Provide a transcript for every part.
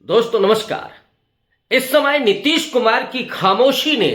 दोस्तों नमस्कार। इस समय नीतीश कुमार की खामोशी ने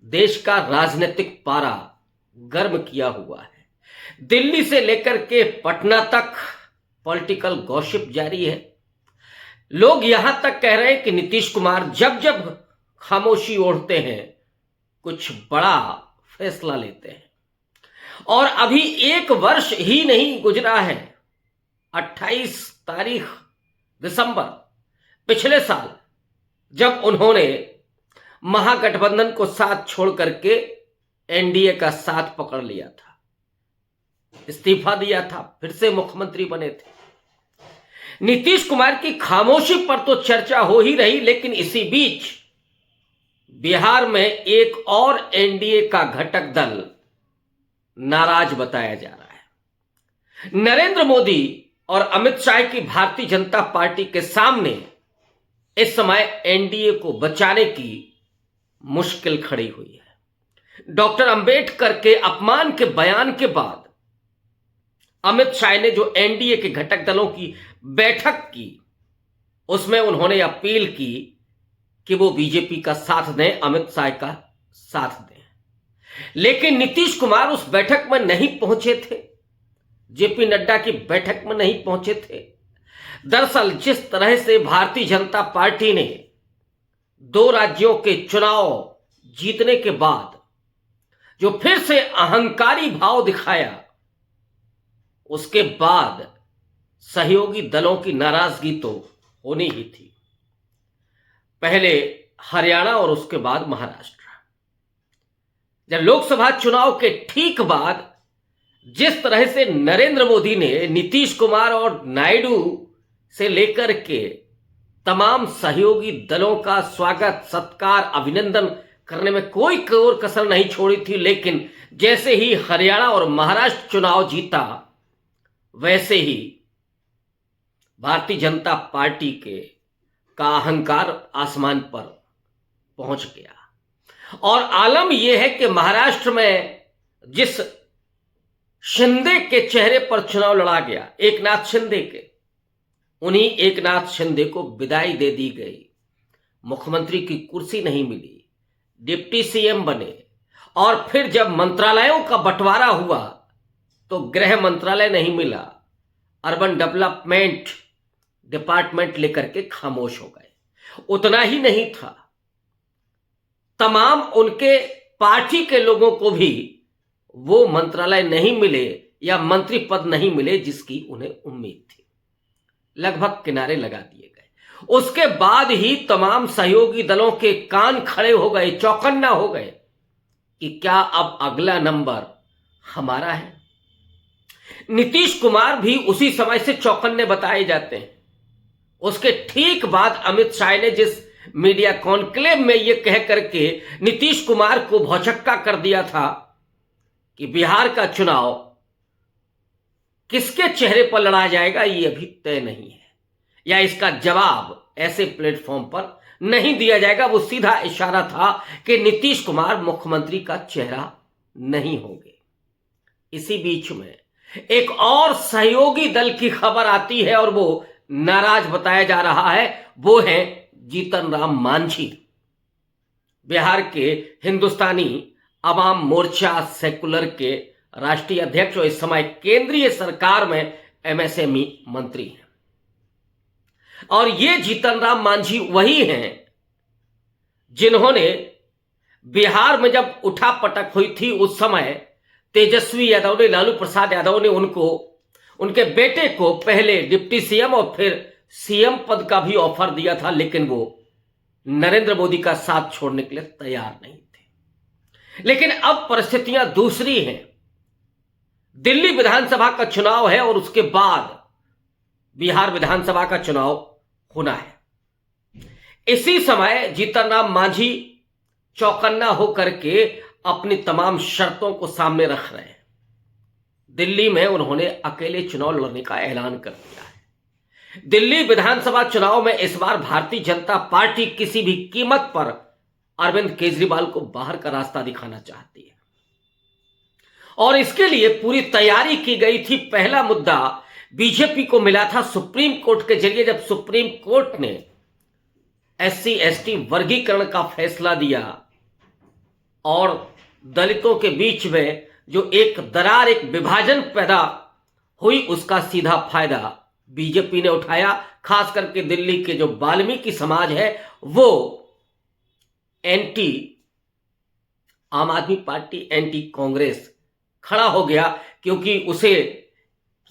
देश का राजनीतिक पारा गर्म किया हुआ है। दिल्ली से लेकर के पटना तक पॉलिटिकल गॉसिप जारी है। लोग यहां तक कह रहे हैं कि नीतीश कुमार जब जब खामोशी ओढ़ते हैं कुछ बड़ा फैसला लेते हैं। और अभी 1 वर्ष ही नहीं गुजरा है। 28 तारीख दिसंबर पिछले साल जब उन्होंने महागठबंधन को साथ छोड़ करके एनडीए का साथ पकड़ लिया था, इस्तीफा दिया था, फिर से मुख्यमंत्री बने थे। नीतीश कुमार की खामोशी पर तो चर्चा हो ही रही, लेकिन इसी बीच बिहार में एक और एनडीए का घटक दल नाराज बताया जा रहा है। नरेंद्र मोदी और अमित शाह की भारतीय जनता पार्टी के सामने इस समय एनडीए को बचाने की मुश्किल खड़ी हुई है। डॉक्टर अंबेडकर के अपमान के बयान के बाद अमित शाह ने जो एनडीए के घटक दलों की बैठक की, उसमें उन्होंने अपील की कि वो बीजेपी का साथ दें, अमित शाह का साथ दें। लेकिन नीतीश कुमार उस बैठक में नहीं पहुंचे थे, जेपी नड्डा की बैठक में नहीं पहुंचे थे। दरअसल जिस तरह से भारतीय जनता पार्टी ने 2 राज्यों के चुनाव जीतने के बाद जो फिर से अहंकारी भाव दिखाया, उसके बाद सहयोगी दलों की नाराजगी तो होनी ही थी। पहले हरियाणा और उसके बाद महाराष्ट्र। जब लोकसभा चुनाव के ठीक बाद जिस तरह से नरेंद्र मोदी ने नीतीश कुमार और नायडू से लेकर के तमाम सहयोगी दलों का स्वागत, सत्कार, अभिनंदन करने में कोई कोर कसर नहीं छोड़ी थी, लेकिन जैसे ही हरियाणा और महाराष्ट्र चुनाव जीता, वैसे ही भारतीय जनता पार्टी का अहंकार आसमान पर पहुंच गया। और आलम यह है कि महाराष्ट्र में जिस शिंदे के चेहरे पर चुनाव लड़ा गया, एकनाथ शिंदे के, उन्हीं एकनाथ शिंदे को विदाई दे दी गई। मुख्यमंत्री की कुर्सी नहीं मिली, डिप्टी सीएम बने। और फिर जब मंत्रालयों का बंटवारा हुआ तो गृह मंत्रालय नहीं मिला, अर्बन डेवलपमेंट डिपार्टमेंट लेकर के खामोश हो गए। उतना ही नहीं था, तमाम उनके पार्टी के लोगों को भी वो मंत्रालय नहीं मिले या मंत्री पद नहीं मिले जिसकी उन्हें उम्मीद थी। लगभग किनारे लगा दिए गए। उसके बाद ही तमाम सहयोगी दलों के कान खड़े हो गए, चौकन्ना हो गए कि क्या अब अगला नंबर हमारा है। नीतीश कुमार भी उसी समय से चौकन्ने बताए जाते हैं। उसके ठीक बाद अमित शाह ने जिस मीडिया कॉन्क्लेव में यह कह करके नीतीश कुमार को भौचक्का कर दिया था कि बिहार का चुनाव किसके चेहरे पर लड़ा जाएगा ये अभी तय नहीं है, या इसका जवाब ऐसे प्लेटफॉर्म पर नहीं दिया जाएगा। वो सीधा इशारा था कि नीतीश कुमार मुख्यमंत्री का चेहरा नहीं होंगे। इसी बीच में एक और सहयोगी दल की खबर आती है और वो नाराज बताया जा रहा है। वो है जीतन राम मांझी, बिहार के हिंदुस्तानी अवाम मोर्चा सेकुलर के राष्ट्रीय अध्यक्ष और इस समय केंद्रीय सरकार में एमएसएमई मंत्री हैं। और ये जीतन राम मांझी वही हैं जिन्होंने बिहार में जब उठापटक हुई थी, उस समय तेजस्वी यादव ने, लालू प्रसाद यादव ने उनके बेटे को पहले डिप्टी सीएम और फिर सीएम पद का भी ऑफर दिया था, लेकिन वो नरेंद्र मोदी का साथ छोड़ने के लिए तैयार नहीं थे। लेकिन अब परिस्थितियां दूसरी हैं। दिल्ली विधानसभा का चुनाव है और उसके बाद बिहार विधानसभा का चुनाव होना है। इसी समय जीतन राम मांझी चौकन्ना होकर के अपनी तमाम शर्तों को सामने रख रहे हैं। दिल्ली में उन्होंने अकेले चुनाव लड़ने का ऐलान कर दिया है। दिल्ली विधानसभा चुनाव में इस बार भारतीय जनता पार्टी किसी भी कीमत पर अरविंद केजरीवाल को बाहर का रास्ता दिखाना चाहती है और इसके लिए पूरी तैयारी की गई थी। पहला मुद्दा बीजेपी को मिला था सुप्रीम कोर्ट के जरिए, जब सुप्रीम कोर्ट ने SC ST वर्गीकरण का फैसला दिया और दलितों के बीच में जो एक दरार, एक विभाजन पैदा हुई, उसका सीधा फायदा बीजेपी ने उठाया। खास करके दिल्ली के जो वाल्मीकि समाज है वो एंटी आम आदमी पार्टी, एंटी कांग्रेस खड़ा हो गया, क्योंकि उसे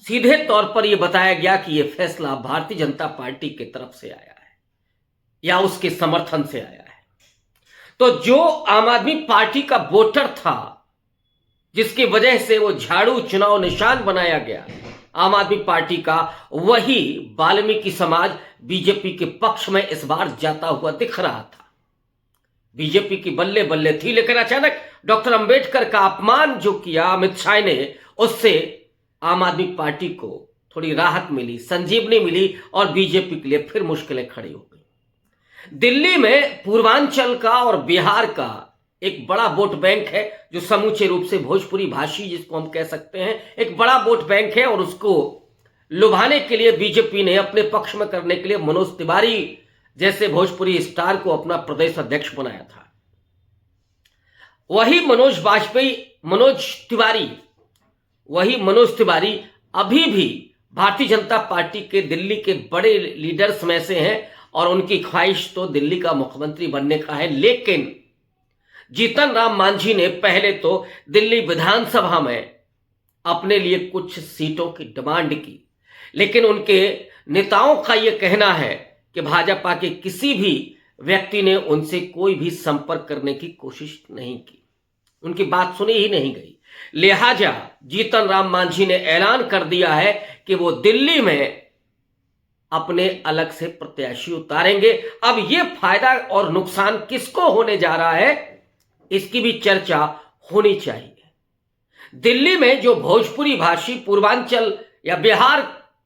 सीधे तौर पर यह बताया गया कि यह फैसला भारतीय जनता पार्टी की तरफ से आया है या उसके समर्थन से आया है। तो जो आम आदमी पार्टी का वोटर था, जिसकी वजह से वो झाड़ू चुनाव निशान बनाया गया आम आदमी पार्टी का, वही वाल्मीकि समाज बीजेपी के पक्ष में इस बार जाता हुआ दिख रहा था। बीजेपी की बल्ले बल्ले थी, लेकिन अचानक डॉक्टर अंबेडकर का अपमान जो किया अमित शाह ने, उससे आम आदमी पार्टी को थोड़ी राहत मिली, संजीवनी मिली और बीजेपी के लिए फिर मुश्किलें खड़ी हो गई। दिल्ली में पूर्वांचल का और बिहार का एक बड़ा वोट बैंक है, जो समूचे रूप से भोजपुरी भाषी जिसको हम कह सकते हैं, एक बड़ा वोट बैंक है, और उसको लुभाने के लिए बीजेपी ने अपने पक्ष में करने के लिए मनोज तिवारी जैसे भोजपुरी स्टार को अपना प्रदेश अध्यक्ष बनाया था। वही मनोज तिवारी अभी भी भारतीय जनता पार्टी के दिल्ली के बड़े लीडर्स में से हैं और उनकी ख्वाहिश तो दिल्ली का मुख्यमंत्री बनने का है। लेकिन जीतन राम मांझी ने पहले तो दिल्ली विधानसभा में अपने लिए कुछ सीटों की डिमांड की, लेकिन उनके नेताओं का यह कहना है कि भाजपा के किसी भी व्यक्ति ने उनसे कोई भी संपर्क करने की कोशिश नहीं की, उनकी बात सुनी ही नहीं गई। लिहाजा जीतन राम मांझी ने ऐलान कर दिया है कि वो दिल्ली में अपने अलग से प्रत्याशी उतारेंगे। अब ये फायदा और नुकसान किसको होने जा रहा है, इसकी भी चर्चा होनी चाहिए। दिल्ली में जो भोजपुरी भाषी पूर्वांचल या बिहार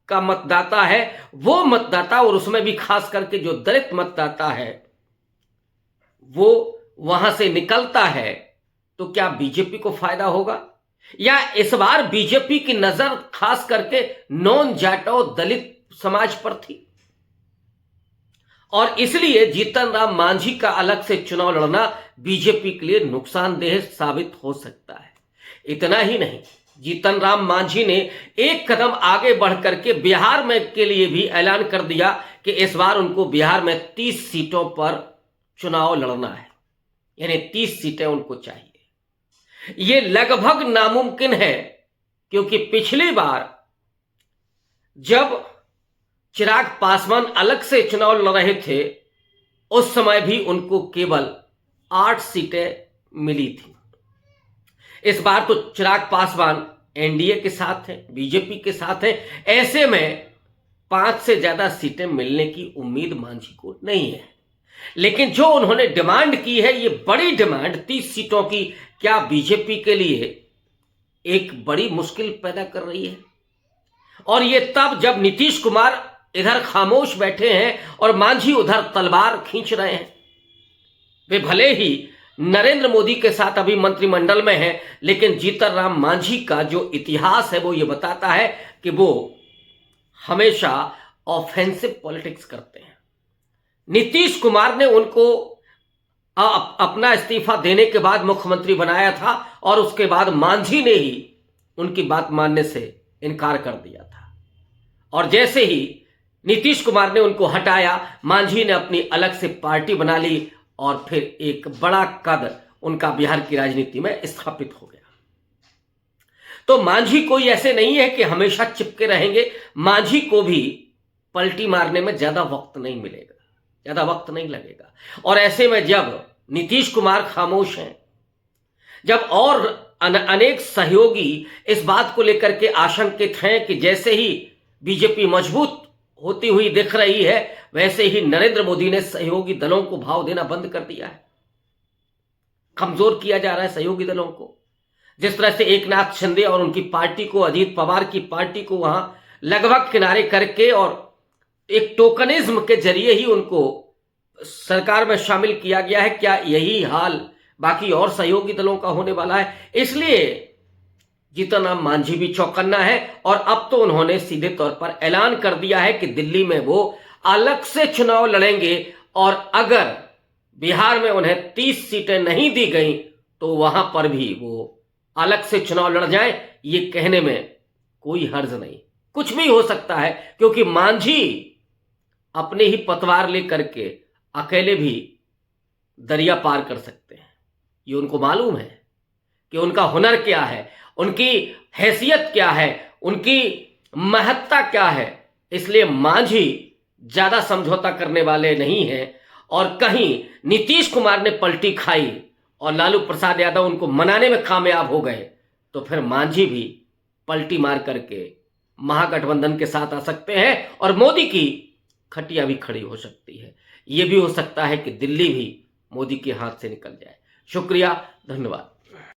का मतदाता है, वो मतदाता, और उसमें भी खास करके जो दलित मतदाता है, वो वहां से निकलता है, तो क्या बीजेपी को फायदा होगा? या इस बार बीजेपी की नजर खास करके नॉन जाटो दलित समाज पर थी और इसलिए जीतन राम मांझी का अलग से चुनाव लड़ना बीजेपी के लिए नुकसानदेह साबित हो सकता है। इतना ही नहीं, जीतन राम मांझी ने एक कदम आगे बढ़ करके बिहार में के लिए भी ऐलान कर दिया कि इस बार उनको बिहार में 30 सीटों पर चुनाव लड़ना है, यानी 30 सीटें उनको चाहिए। ये लगभग नामुमकिन है, क्योंकि पिछली बार जब चिराग पासवान अलग से चुनाव लड़ रहे थे, उस समय भी उनको केवल 8 सीटें मिली थी। इस बार तो चिराग पासवान एनडीए के साथ हैं, बीजेपी के साथ हैं, ऐसे में 5 से ज्यादा सीटें मिलने की उम्मीद मांझी को नहीं है। लेकिन जो उन्होंने डिमांड की है, ये बड़ी डिमांड 30 सीटों की, क्या बीजेपी के लिए एक बड़ी मुश्किल पैदा कर रही है? और ये तब जब नीतीश कुमार इधर खामोश बैठे हैं और मांझी उधर तलवार खींच रहे हैं। वे भले ही नरेंद्र मोदी के साथ अभी मंत्रिमंडल में हैं, लेकिन जीतन राम मांझी का जो इतिहास है वो ये बताता है कि वो हमेशा ऑफेंसिव पॉलिटिक्स करते हैं। नीतीश कुमार ने उनको अपना इस्तीफा देने के बाद मुख्यमंत्री बनाया था और उसके बाद मांझी ने ही उनकी बात मानने से इनकार कर दिया था, और जैसे ही नीतीश कुमार ने उनको हटाया, मांझी ने अपनी अलग से पार्टी बना ली और फिर एक बड़ा कद उनका बिहार की राजनीति में स्थापित हो गया। तो मांझी कोई ऐसे नहीं है कि हमेशा चिपके रहेंगे। मांझी को भी पलटी मारने में ज्यादा वक्त नहीं मिलेगा, ज्यादा वक्त नहीं लगेगा। और ऐसे में जब नीतीश कुमार खामोश हैं, जब और अनेक सहयोगी इस बात को लेकर के आशंकित हैं कि जैसे ही बीजेपी मजबूत होती हुई दिख रही है, वैसे ही नरेंद्र मोदी ने सहयोगी दलों को भाव देना बंद कर दिया है, कमजोर किया जा रहा है सहयोगी दलों को। जिस तरह से एकनाथ शिंदे और उनकी पार्टी को, अजीत पवार की पार्टी को वहां लगभग किनारे करके और एक टोकनिज्म के जरिए ही उनको सरकार में शामिल किया गया है, क्या यही हाल बाकी और सहयोगी दलों का होने वाला है? इसलिए जीतन राम मांझी भी चौकन्ना है और अब तो उन्होंने सीधे तौर पर ऐलान कर दिया है कि दिल्ली में वो अलग से चुनाव लड़ेंगे और अगर बिहार में उन्हें 30 सीटें नहीं दी गई तो वहां पर भी वो अलग से चुनाव लड़ जाए, ये कहने में कोई हर्ज नहीं। कुछ भी हो सकता है, क्योंकि मांझी अपने ही पतवार लेकर के अकेले भी दरिया पार कर सकते हैं। ये उनको मालूम है कि उनका हुनर क्या है, उनकी हैसियत क्या है, उनकी महत्ता क्या है। इसलिए मांझी ज्यादा समझौता करने वाले नहीं हैं। और कहीं नीतीश कुमार ने पलटी खाई और लालू प्रसाद यादव उनको मनाने में कामयाब हो गए तो फिर मांझी भी पलटी मार करके महागठबंधन के साथ आ सकते हैं और मोदी की खटिया भी खड़ी हो सकती है। यह भी हो सकता है कि दिल्ली भी मोदी के हाथ से निकल जाए। शुक्रिया, धन्यवाद।